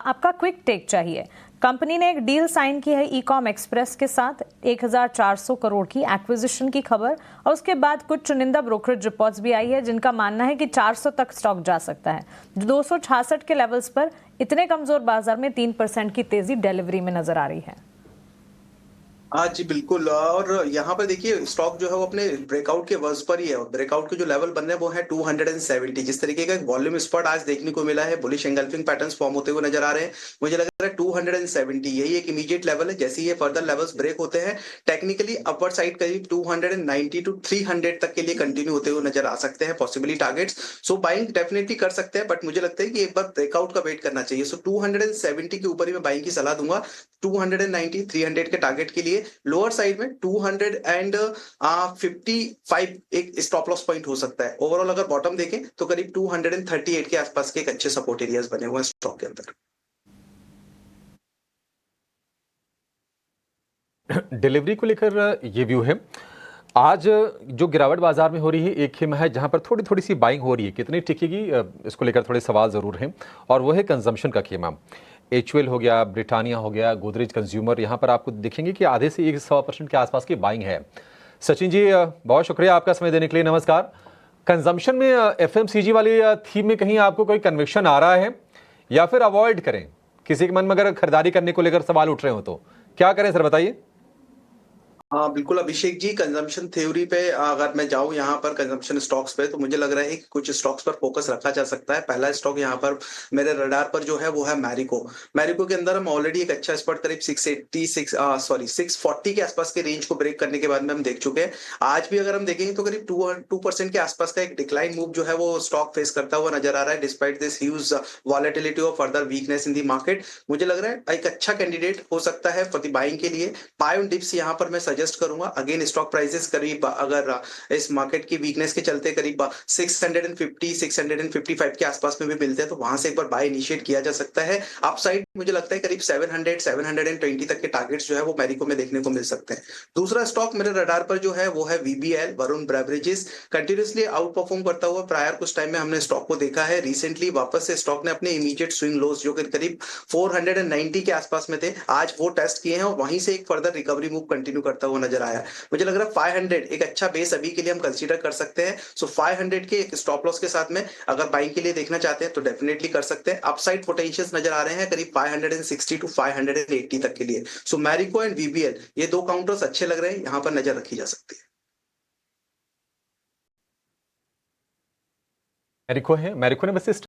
आपका quick take चाहिए। Company ने एक डील साइन की है ई-कॉम एक्सप्रेस के साथ 1400 करोड़ की एक्विजिशन की खबर, और उसके बाद कुछ चुनिंदा ब्रोकरेज रिपोर्ट्स भी आई है जिनका मानना है कि 400 तक स्टॉक जा सकता है। 266 के लेवल्स पर इतने कमजोर बाजार में 3% की तेजी डिलीवरी में नजर आ रही है। हाँ जी, बिल्कुल। और यहाँ पर देखिए स्टॉक जो है वो अपने ब्रेकआउट के वर्स पर ही है, और ब्रेकआउट के जो लेवल बन रहे हैं वो है 270। जिस तरीके का एक वॉल्यूम स्पॉट आज देखने को मिला है, बुलिश एंगल्फिंग पैटर्न्स फॉर्म होते हुए नजर आ रहे हैं। मुझे लग रहा है 270 यही एक इमीडिएट लेवल है। जैसे ये फर्दर लेवल्स ब्रेक होते हैं, टेक्निकली अपर साइड करीब 290 टू 300 तक के लिए कंटिन्यू होते हुए नजर आ सकते हैं possibly targets. So buying definitely कर सकते हैं, बट मुझे लगता है कि एक बार ब्रेकआउट का वेट करना चाहिए। सो 270 के ऊपर ही मैं बाइंग की सलाह दूंगा। 290 300 के टारगेट के लिए लोअर साइड में 255 एक स्टॉप लॉस पॉइंट हो सकता है। ओवरऑल अगर बॉटम देखें तो करीब 238 के आसपास के एक अच्छे सपोर्ट एरियाज बने हुए हैं स्टॉक के अंदर। डिलीवरी को लेकर ये व्यू है। आज जो गिरावट बाजार में हो रही है, एक हिम है जहां पर थोड़ी थोड़ी सी बाइंग हो रही है, कितनी टिकेगी इसको लेकर थोड़े सवाल जरूर हैं, और वो है कंजम्पशन का खेमा। एचयूएल हो गया, ब्रिटानिया हो गया, गोदरेज कंज्यूमर, यहाँ पर आपको दिखेंगे कि आधे से 1-1.25% के आसपास की बाइंग है। सचिन जी, बहुत शुक्रिया आपका समय देने के लिए, नमस्कार। कंजम्पशन में एफएमसीजी वाली थीम में कहीं आपको कोई कन्विक्शन आ रहा है, या फिर अवॉइड करें? किसी के मन में अगर खरीदारी करने को लेकर सवाल उठ रहे हो तो क्या करें सर, बताइए। हाँ बिल्कुल अभिषेक जी, कंजम्पशन थ्योरी पे अगर मैं जाऊं यहाँ पर कंजम्पशन स्टॉक्स पे, तो मुझे लग रहा है कि कुछ स्टॉक्स पर फोकस रखा जा सकता है। पहला स्टॉक यहाँ पर मेरे रडार पर जो है वो है मैरिको। मैरिको के अंदर हम ऑलरेडी एक अच्छा स्पॉट करीब 640 के आसपास के रेंज को ब्रेक करने के बाद में हम देख चुके हैं। आज भी अगर हम देखेंगे तो करीब 2% के आसपास का एक डिक्लाइन मूव जो है वो स्टॉक फेस करता हुआ नजर आ रहा है, डिस्पाइट दिस ह्यूज वॉलेटिलिटी और further weakness in the market. मुझे लग रहा है एक अच्छा कैंडिडेट हो सकता है फॉर द बाइंग के लिए। बाय ऑन डिप्स यहाँ पर मैं सजेस्ट करूंगा। अगेन स्टॉक प्राइसेस करीब अगर इस मार्केट की वीकनेस के चलते करीब 650 655 के आसपास में भी मिलते हैं, तो वहां से एक बार बाय इनिशिएट किया जा सकता है। अपसाइड मुझे लगता है करीब 700 720 तक के टारगेट्स जो है वो मैरिको में देखने को मिल सकते हैं। दूसरा स्टॉक मेरे रडार पर जो है वो है VBL, Varun beverages. Continuously out perform करता हुआ प्रायर कुछ टाइम में हमने स्टॉक को देखा है। रिसेंटली वापस से स्टॉक ने अपने इमीडिएट स्विंग लोस जो कि करीब 490 के आसपास में थे, आज वो टेस्ट किए हैं, और वहीं से एक फर्दर रिकवरी मूव कंटिन्यू करता हुआ नजर आया। मुझे लग रहा है 500 एक अच्छा बेस अभी के लिए हम कंसीडर कर सकते हैं। सो 500 के एक स्टॉप लॉस के साथ में अगर बाइंग के लिए देखना चाहते हैं तो डेफिनेटली कर सकते हैं। अपसाइड पोटेंशियल्स नजर आ रहे हैं करीब 560 टू 580 तक के लिए। सो मैरिको एंड वीबीएल ये दो काउंटर्स अच्छे लग रहे हैं, यहां पर नजर रखी जा सकती है। मैरिको है, मैरिको ने वैसे